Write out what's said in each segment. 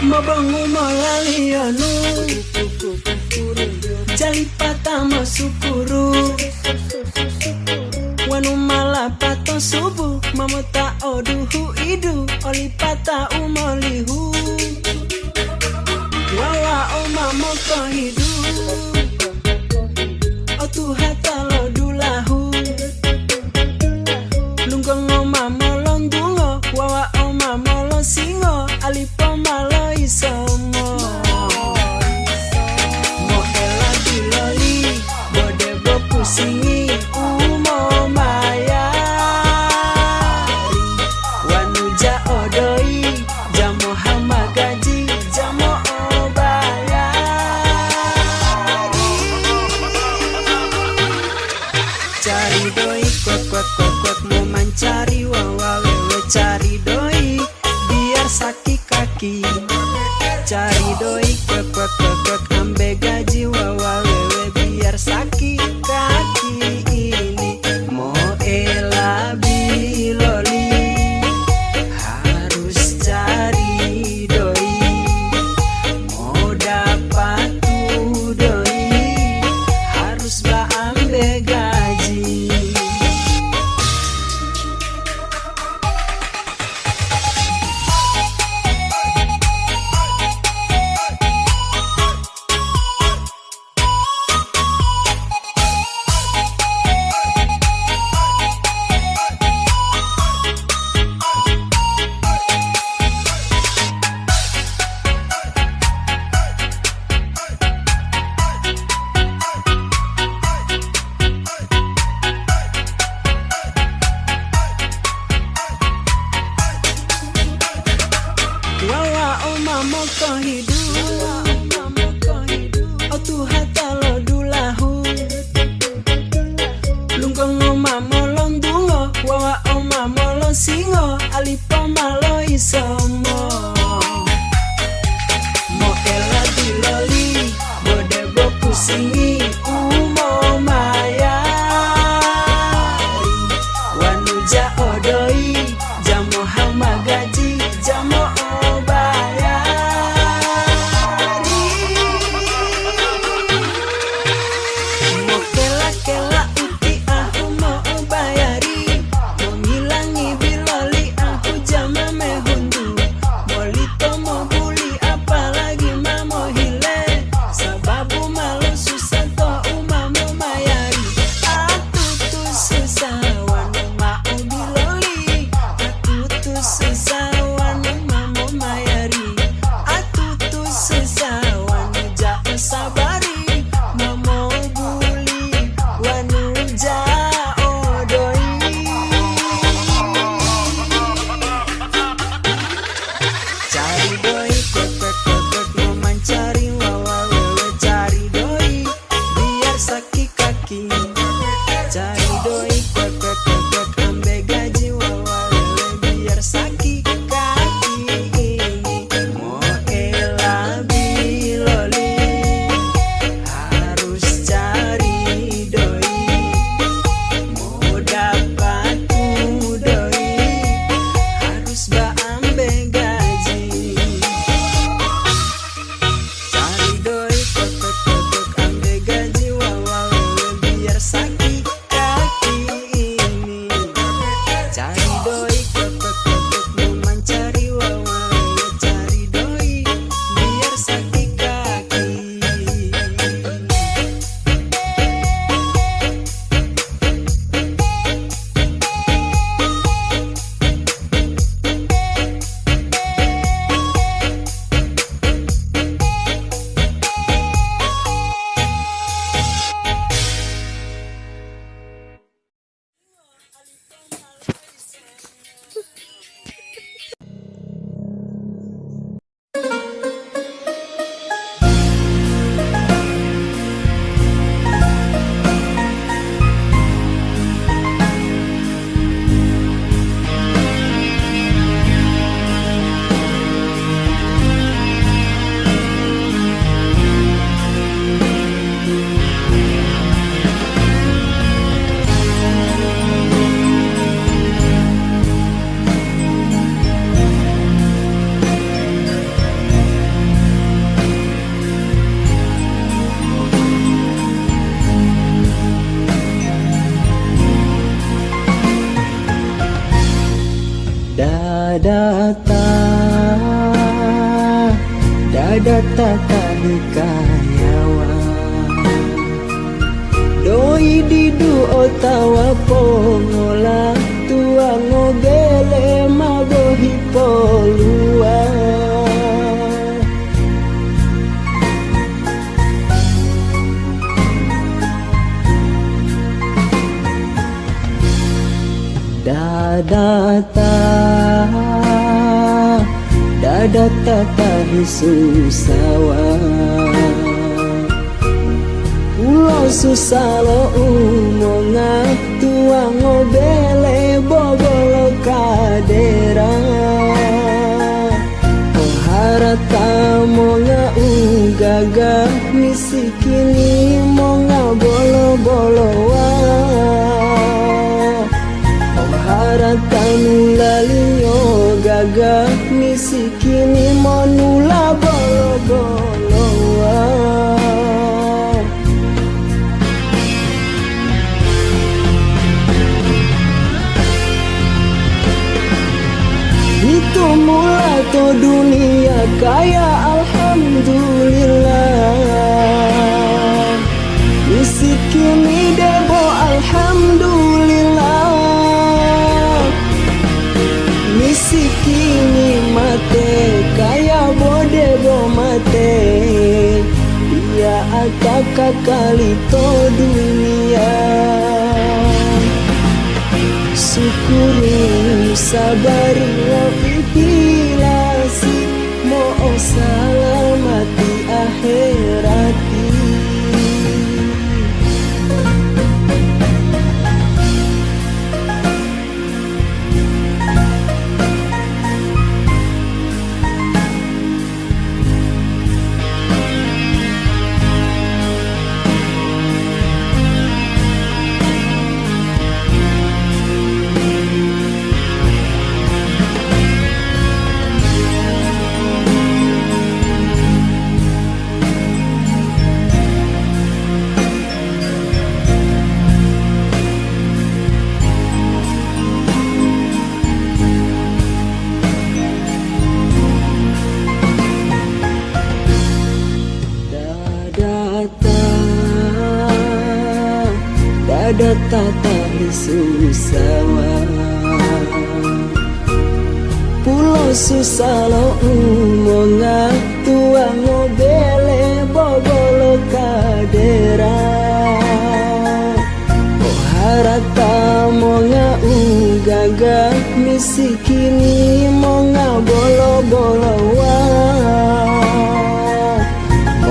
Mabango malalianu jalipata masukuru wanu malapato subu mamota oduhu idu olipata umolihu wawa o mamoko hidu otuhata lodulahu lunggongo mamolong dungo wawa o mamolo singo alipo malo isomo mo ela diloli bode bopu singi umo maya wanuja odoi jamo hamagaji jamo obaya cari doi kwek mau mencari wawa wewe cari doi biar sakit kaki cari doi kwek ambe gaji wawa wewe biar sakit kaki ini mo ela biloli harus cari doi mau dapat tu doi harus ba ambe gaji. Wawa o mamoko hidu o tuhata lo dulahu lunggongo mamolong dungo wawa o mamolo singo alipo malo isomo mo ela diloli bode bopu singi umo maya wanuja odoi jamo hamagaji jamo dada tata hikayawa doi didu otawa pongola tua ngogele mabohi polua dada tari susawa pulau susalo umonga tua ngobele bobolo kadera oharata monga ugaga misikini monga bolo wa haratanu lalinyo gaga misikini monula bolo itu mula to dunia kaya alhamdulillah misikini debo alhamdulillah misikini mate kaya bodebo mate dia ataka kali to dunia syukuri sabari wa ikhilasi mo salamati akhirati dada tata susawa pulau susalo umonga tua ngobele bobolo kadera oharata monga ugaga misikini monga bolo wa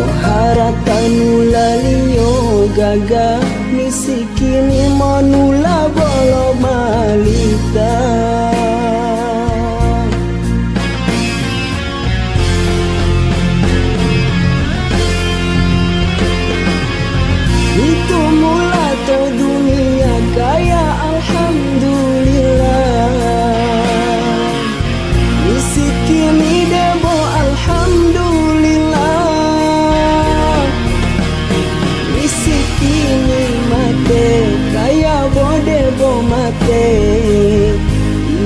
oharata nulalio gaga misikini monula bolo malita itu mula to dunia kaya alhamdulillah misikini debo alhamdulillah misikini kaya bodebo mate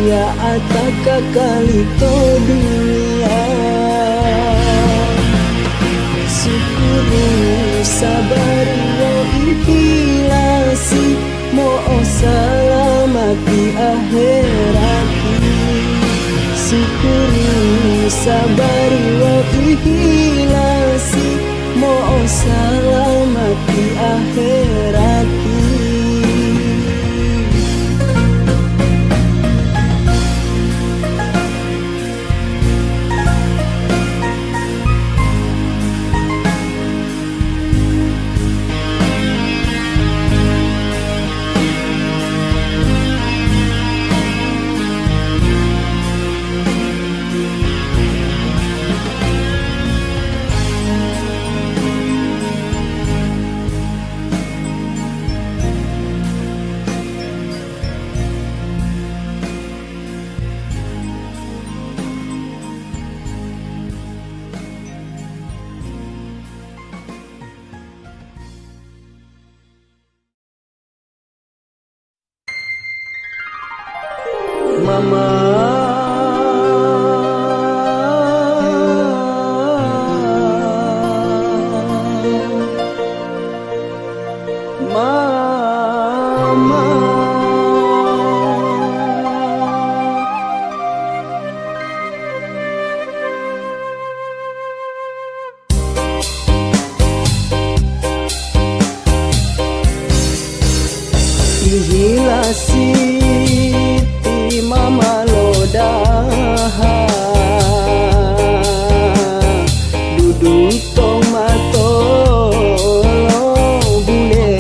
ia ataka kali to dunia syukuri sabari wa ikhilasi mo salamati akhirati syukuri sabari wa ikhilasi mo salamati akhirati Siti mama lodaha duduk tomato bule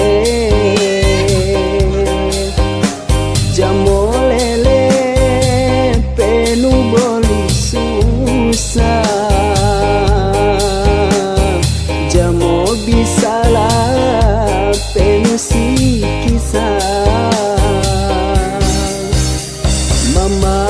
jamo lele penuh boli susah jamo bisalah penuh si kisah mama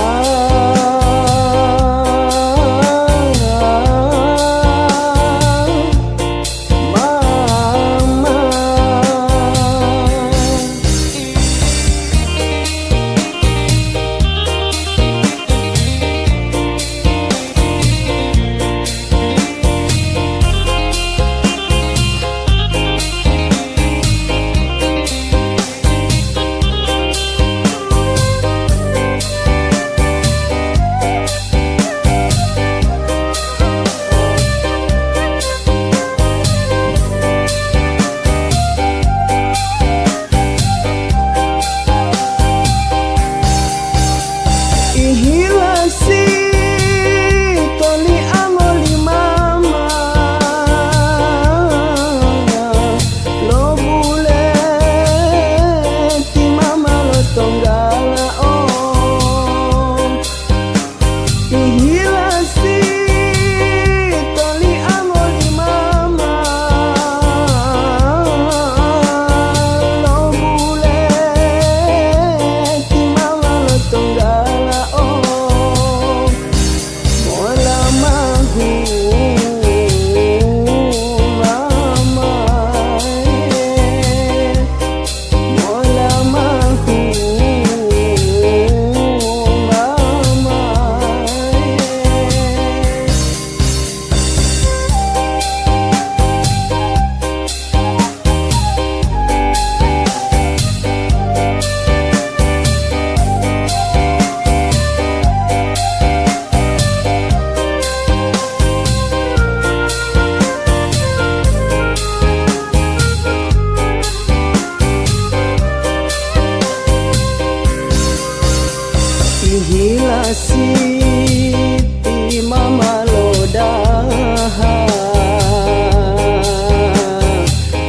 Siti mama lodaha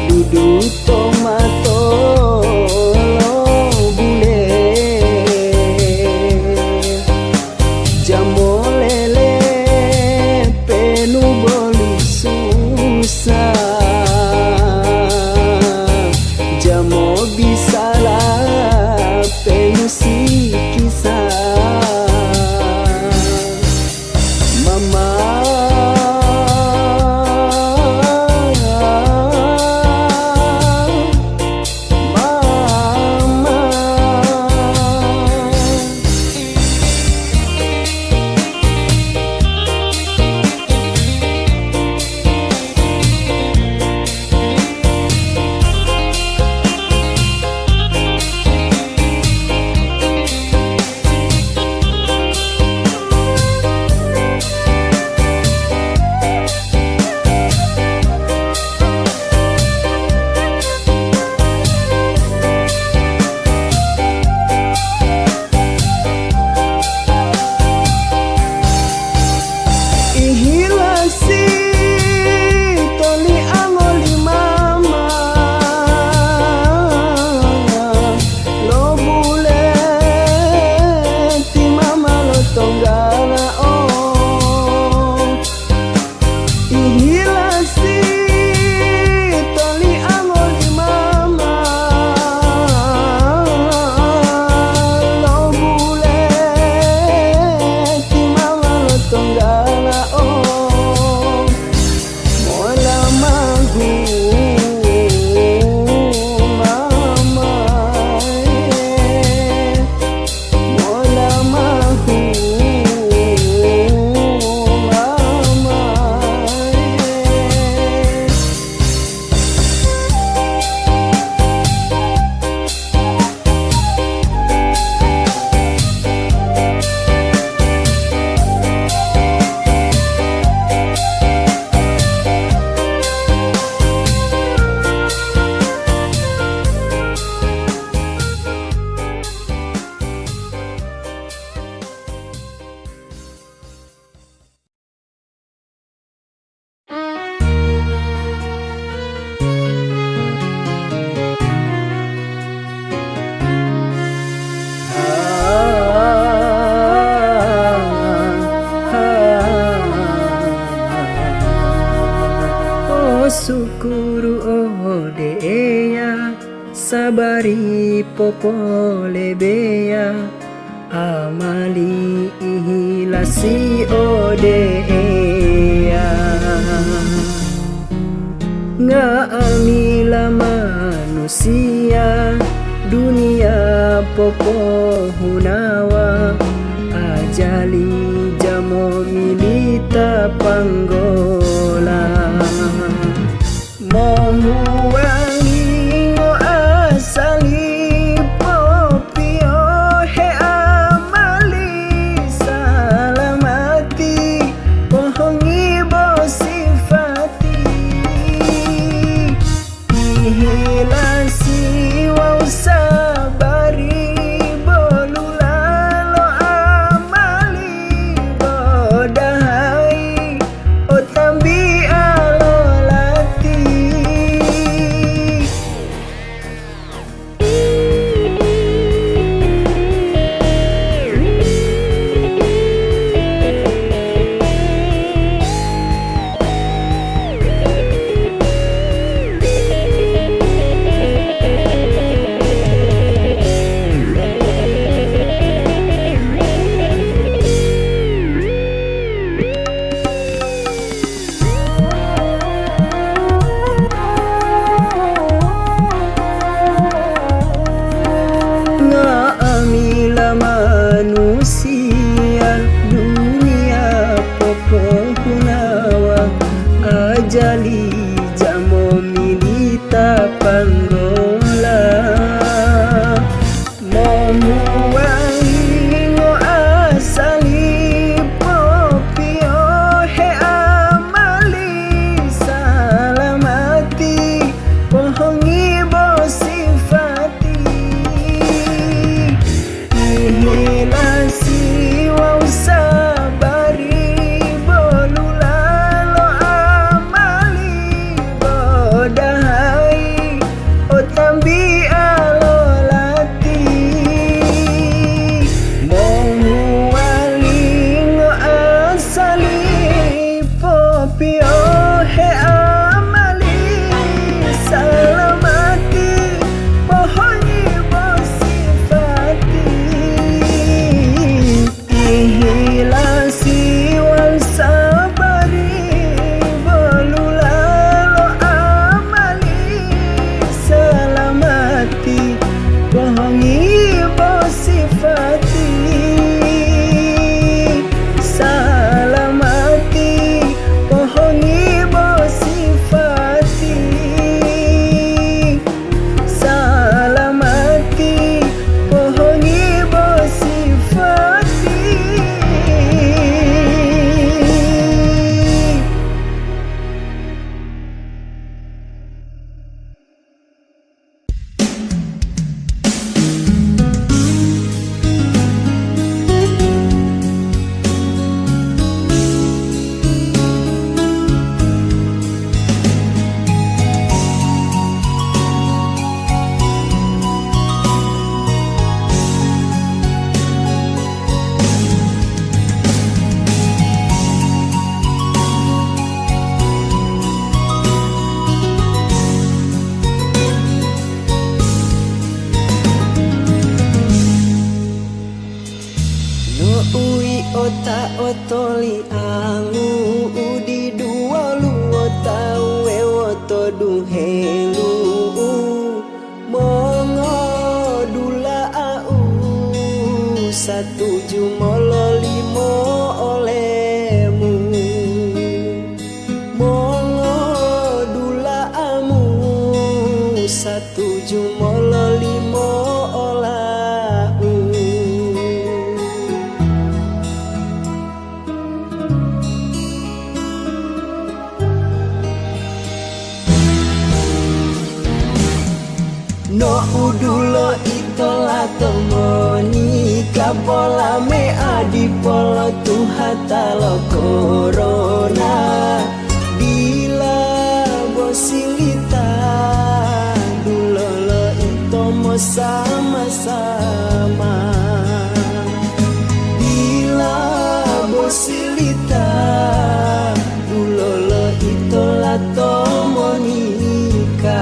duduk tomato bule jamo lele penuh boli susah jamo bisalah penuh si kisah sabari popo lebea amali ihilasi odea nga amila manusia dunia popo hunawa ajali jamo milita panggola momuangi ngo asali popio he amali salamati pohongi bosifati ihilasi wa usabari bolulalo amali bodahai otambi alolati manusia dunia popo hunawa ajali jamo milita panggola momuangi ngo asali popio he amali salamati pohongi bosifati ihilasi wa usabari bolulalo amali bodahai otambi alolati momualingo asali popio he amali salamati pohongi bosifati ihilasi wal sabari bolulalo amali salamati pohongi bosifati salamati pohongi bosifati salamati pohongi bosifati no ui ota otoli angu udi dua luo tau ewoto duhelu mongo dula au satu jumolo limo olemu mongo dula amu satu jumolo limo olau no udulo itola tomoni kapola me adipolo tuhatalo corona bila bosilita dulolo itomo sama-sama bila bosilita dulolo itola tomonika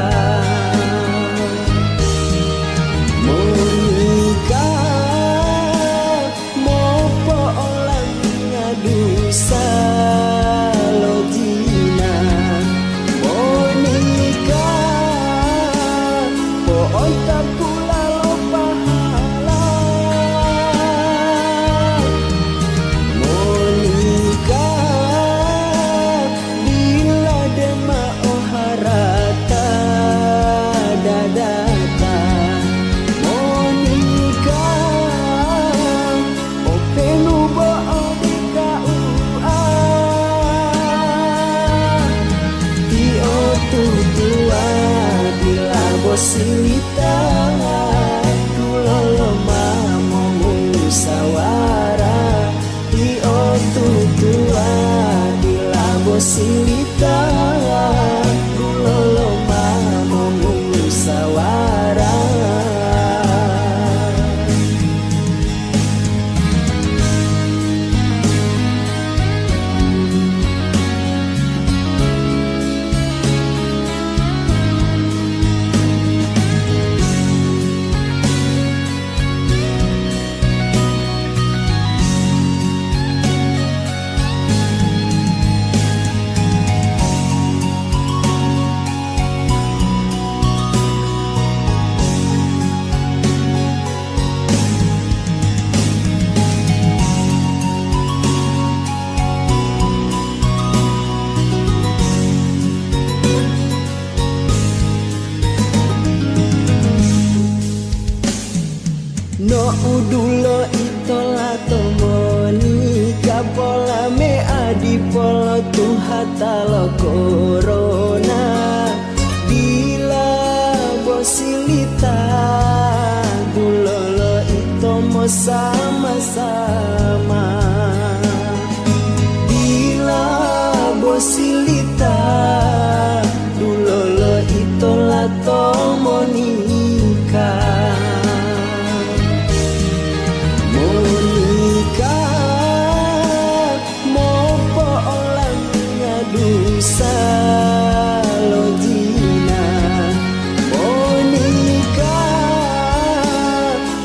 di polo tuhatalo corona bila bosilita dulolo itomo sama-sama bila bosilita dulolo itola tomo nikah Salodina Monica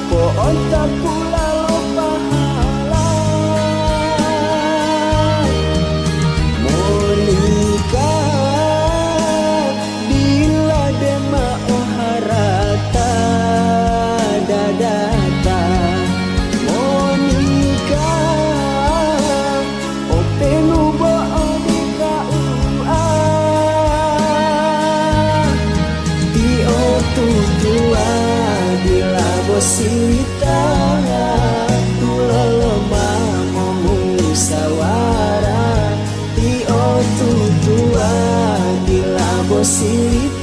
po onta pula lo pahala Monica bila dema oharata dadata Monica openu bo tutua bila bosilita tulolo mamo musawara tio tutua bila bosilita